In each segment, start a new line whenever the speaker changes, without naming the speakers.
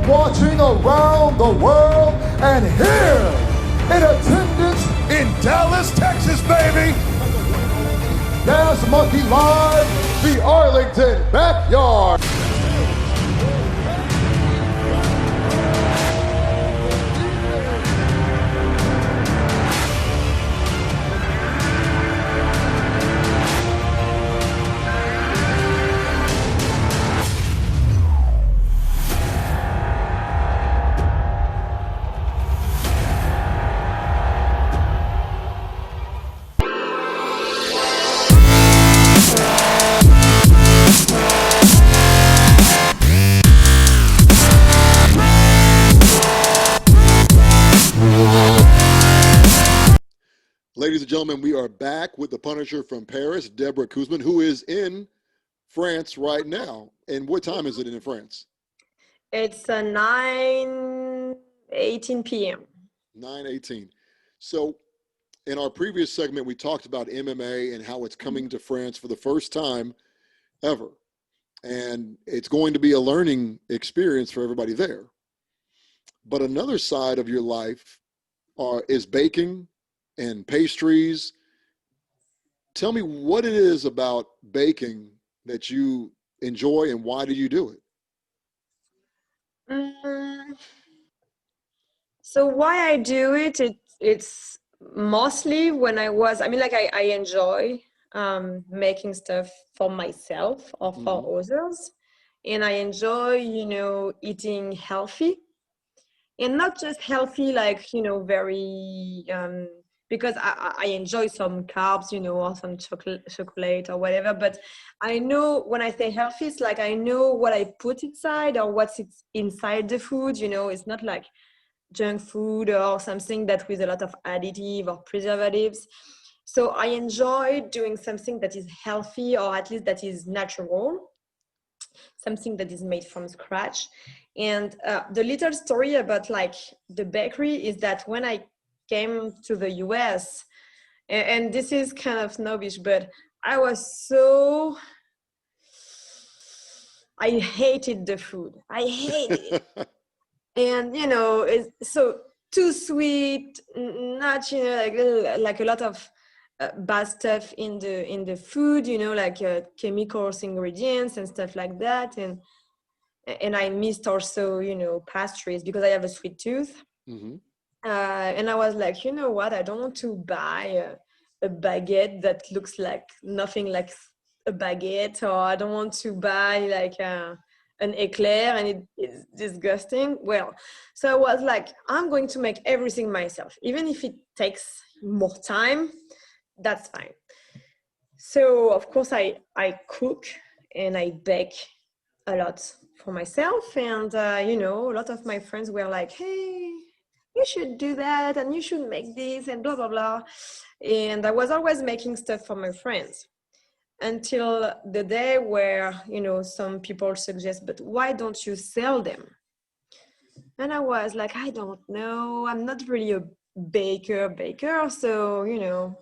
watching around the world, and here in attendance in Dallas, Texas, baby. Gas Monkey Live, the Arlington Backyard.
Ladies and gentlemen, we are back with the Punisher from Paris, Deborah Kuzman, who is in France right now. And what time is it in France?
It's 9:18 p.m.
9:18. So in our previous segment, we talked about MMA and how it's coming to France for the first time ever. And it's going to be a learning experience for everybody there. But another side of your life is baking and pastries. Tell me what it is about baking that you enjoy and why do you do it?
So why I do it, it's mostly when I enjoy making stuff for myself or for others. And I enjoy, eating healthy. And not just healthy, very, because I enjoy some carbs, or some chocolate or whatever. But I know when I say healthy, it's like I know what I put inside or what's inside the food. It's not like junk food or something that with a lot of additive or preservatives. So I enjoy doing something that is healthy or at least that is natural, something that is made from scratch. And the little story about the bakery is that when I came to the US, and this is kind of snobbish, but I hated the food. I hated it. And, it's so too sweet, not, like a lot of bad stuff in the food, chemicals, ingredients and stuff like that. And I missed also, pastries because I have a sweet tooth.
Mm-hmm.
And I was like, you know what? I don't want to buy a baguette that looks like nothing like a baguette, or I don't want to buy an eclair and it is disgusting. Well, so I was like, I'm going to make everything myself. Even if it takes more time, that's fine. So of course I cook and I bake a lot for myself. And, a lot of my friends were like, hey, you should do that and you should make this and blah, blah, blah. And I was always making stuff for my friends until the day where, some people suggest, but why don't you sell them? And I was like, I don't know. I'm not really a baker. So,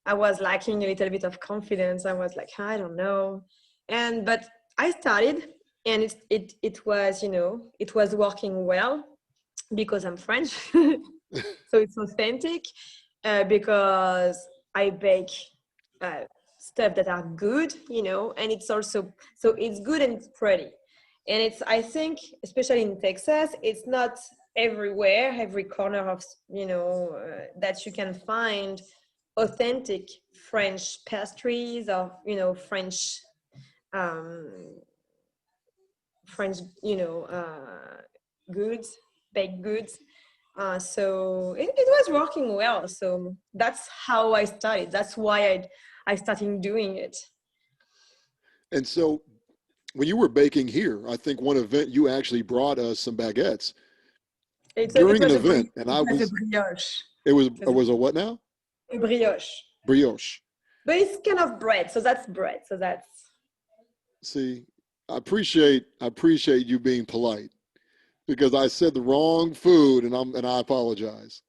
I was lacking a little bit of confidence. I was like, I don't know. But I started and it was, it was working well because I'm French. So it's authentic because I bake stuff that are good, and it's also, so it's good and it's pretty. And it's, I think, especially in Texas, it's not everywhere, every corner of, that you can find authentic French pastries or, French, goods, baked goods. So it was working well. So that's how I started. That's why I started doing it.
And so when you were baking here, I think one event you actually brought us some baguettes during an event. And I was,
a brioche.
it was a what now?
A brioche.
Brioche.
But it's kind of bread. So that's bread. So that's.
See, I appreciate you being polite because I said the wrong food and I apologize.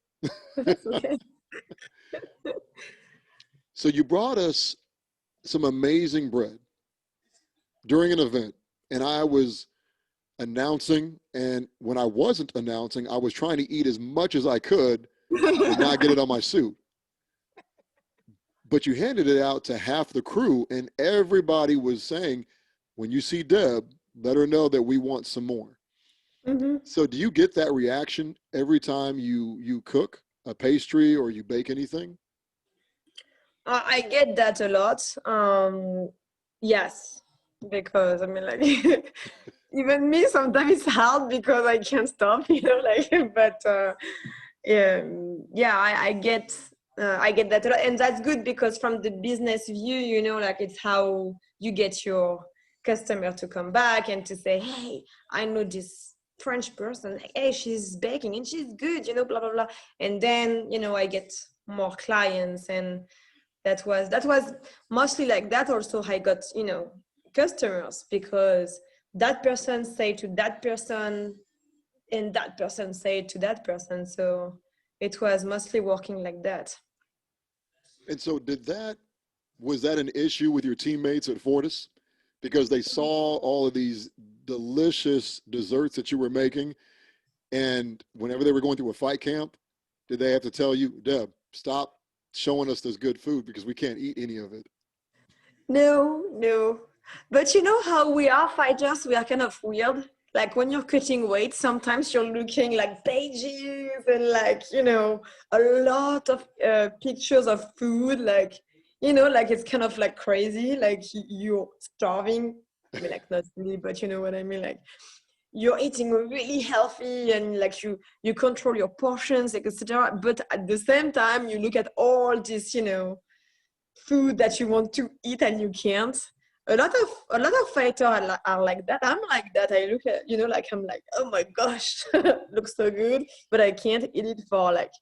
That's okay.
So you brought us some amazing bread during an event, and I was announcing, and when I wasn't announcing, I was trying to eat as much as I could and not get it on my suit. But you handed it out to half the crew, and everybody was saying, when you see Deb, let her know that we want some more.
Mm-hmm.
So do you get that reaction every time you cook a pastry or you bake anything?
I get that a lot. Yes, because I mean, like, even me, sometimes it's hard because I can't stop, like, but yeah, I get that a lot. And that's good because from the business view, like, it's how you get your customer to come back and to say, hey, I know this French person, like, hey, she's baking and she's good, blah, blah, blah. And then, I get more clients, and that was mostly like that. Also, I got customers because that person say to that person, and that person say to that person. So it was mostly working like that.
And so was that an issue with your teammates at Fortis? Because they saw all of these delicious desserts that you were making, and whenever they were going through a fight camp, did they have to tell you, Deb, stop showing us this good food because we can't eat any of it?
No, but you know how we are fighters, we are kind of weird. Like when you're cutting weight, sometimes you're looking like pages and like a lot of pictures of food, like like it's kind of like crazy, like you're starving. I mean, like, not really, but you know what I mean, like you're eating really healthy and like you control your portions, etc. But at the same time, you look at all this food that you want to eat and you can't. A lot of fighters are like that. I'm like that. I look at like, I'm like, oh my gosh, looks so good, but I can't eat it for like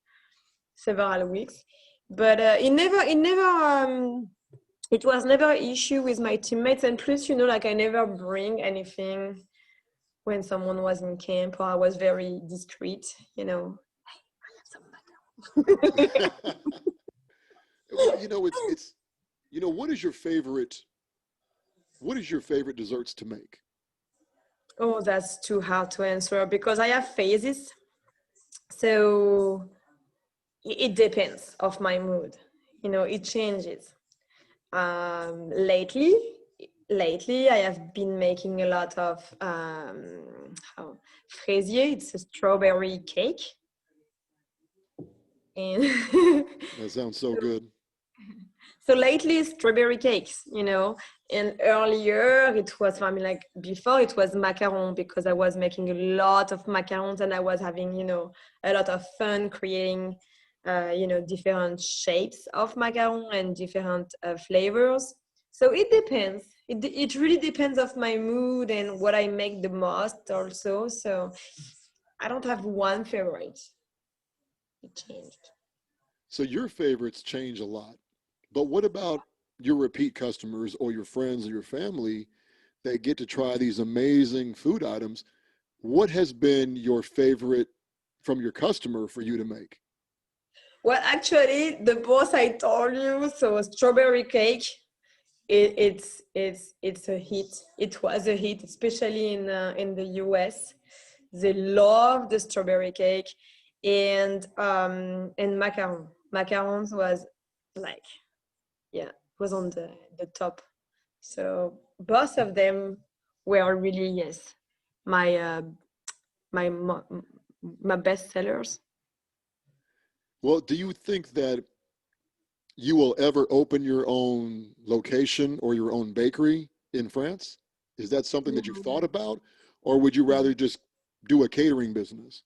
several weeks. But it was never an issue with my teammates. And plus, like, I never bring anything when someone was in camp, or I was very discreet. I have some butter.
Well, it's what is your favorite desserts to make?
Oh, that's too hard to answer because I have phases. So it depends of my mood. It changes. Lately, I have been making a lot of fraisier. It's a strawberry cake. And
That sounds so good.
so lately, strawberry cakes, and earlier it was, I mean, like before it was macaron, because I was making a lot of macarons and I was having, a lot of fun creating, different shapes of macaron and different flavors. So it depends. It really depends of my mood and what I make the most also. So I don't have one favorite. It changed.
So your favorites change a lot. But what about your repeat customers or your friends or your family that get to try these amazing food items? What has been your favorite from your customer for you to make?
Well, actually, the boss I told you, so strawberry cake, it's a hit. It was a hit, especially in the US. They love the strawberry cake, and macaron. Macarons was like, yeah, was on the top. So both of them were really, yes, my my my best sellers.
Well, do you think that you will ever open your own location or your own bakery in France? Is that something that you've thought about? Or would you rather just do a catering business?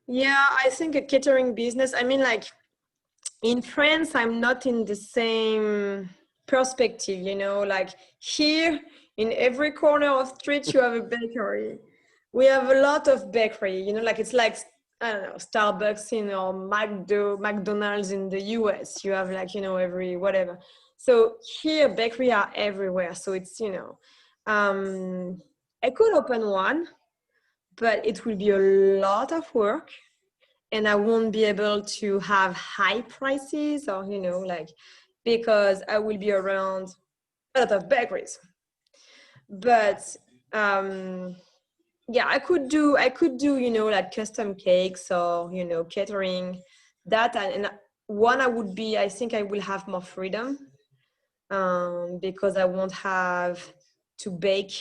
Yeah, I think a catering business. I mean, like, in France, I'm not in the same perspective, like here in every corner of street, you have a bakery. We have a lot of bakery, like it's like, I don't know, Starbucks or McDonald's in the US. You have like, every whatever. So here bakery are everywhere. So it's, I could open one, but it will be a lot of work and I won't be able to have high prices, or, like, because I will be around a lot of bakeries. But Yeah, I could do, you know, like custom cakes or, you know, catering that. And one, I think I will have more freedom, because I won't have to bake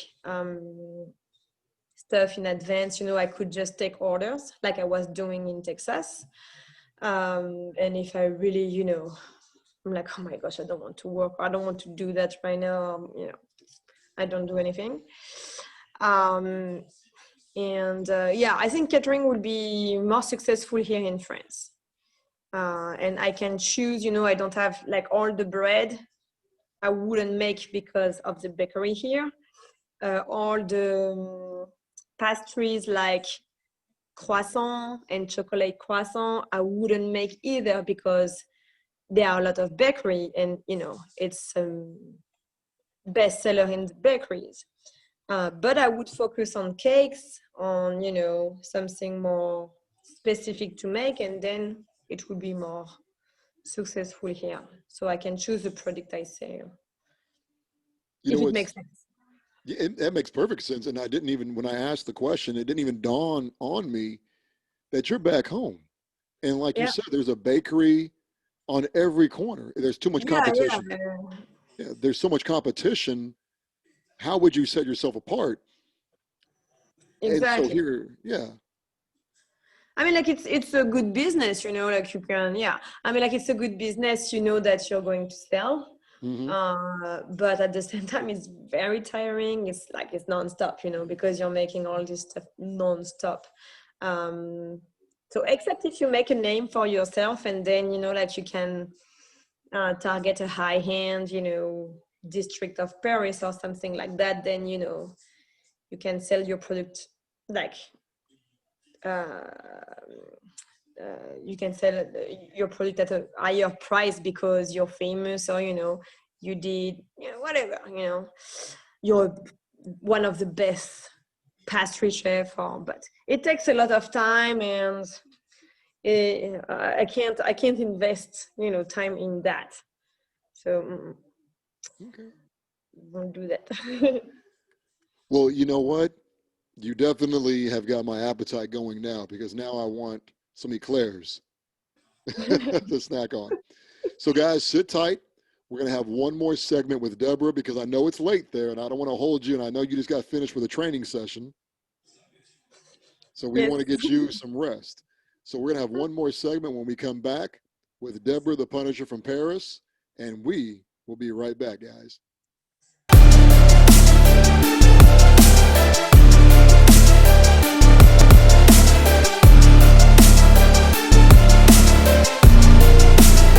stuff in advance. You know, I could just take orders like I was doing in Texas. And if I really, you know, I'm like, oh my gosh, I don't want to work. I don't want to do that right now. You know, I don't do anything. Um, and yeah, I think catering will be more successful here in France. And I can choose, you know, I don't have like all the bread I wouldn't make because of the bakery here. All the pastries like croissant and chocolate croissant, I wouldn't make either because there are a lot of bakery and, you know, it's bestseller in the bakeries. But I would focus on cakes, on, you know, something more specific to make, and then it would be more successful here. So I can choose the product I sell,
You
if
know,
it
it's
makes sense.
that makes perfect sense. And I didn't even, when I asked the question, it didn't even dawn on me that you're back home. And like you
Yeah,
said, there's a bakery on every corner. There's too much
yeah,
competition.
yeah.
Yeah, there's so much competition. How would you set yourself apart? And so
Exactly.
here, yeah.
I mean, like it's a good business, you know, like you can, yeah. I mean, like it's a good business, you know, that you're going to sell.
Hmm.
But at the same time, it's very tiring. It's like it's nonstop, you know, because you're making all this stuff nonstop. Um, so except if you make a name for yourself and then, you know, like you can target a high end, you know, district of Paris or something like that, then, you know, you can sell your product like uh, you can sell your product at a higher price because you're famous, or, you know, you did, you know, whatever, you know, you're one of the best pastry chef. Or but it takes a lot of time, and I can't invest, you know, time in that. So
Okay.
don't do that.
Well, you know what? You definitely have got my appetite going now because now I want some eclairs to snack on. So, guys, sit tight. We're going to have one more segment with Deborah because I know it's late there and I don't want to hold you. And I know you just got finished with a training session. So, we
Yes.
want to get you some rest. So, we're going to have one more segment when we come back with Deborah the Punisher from Paris. And we will be right back, guys.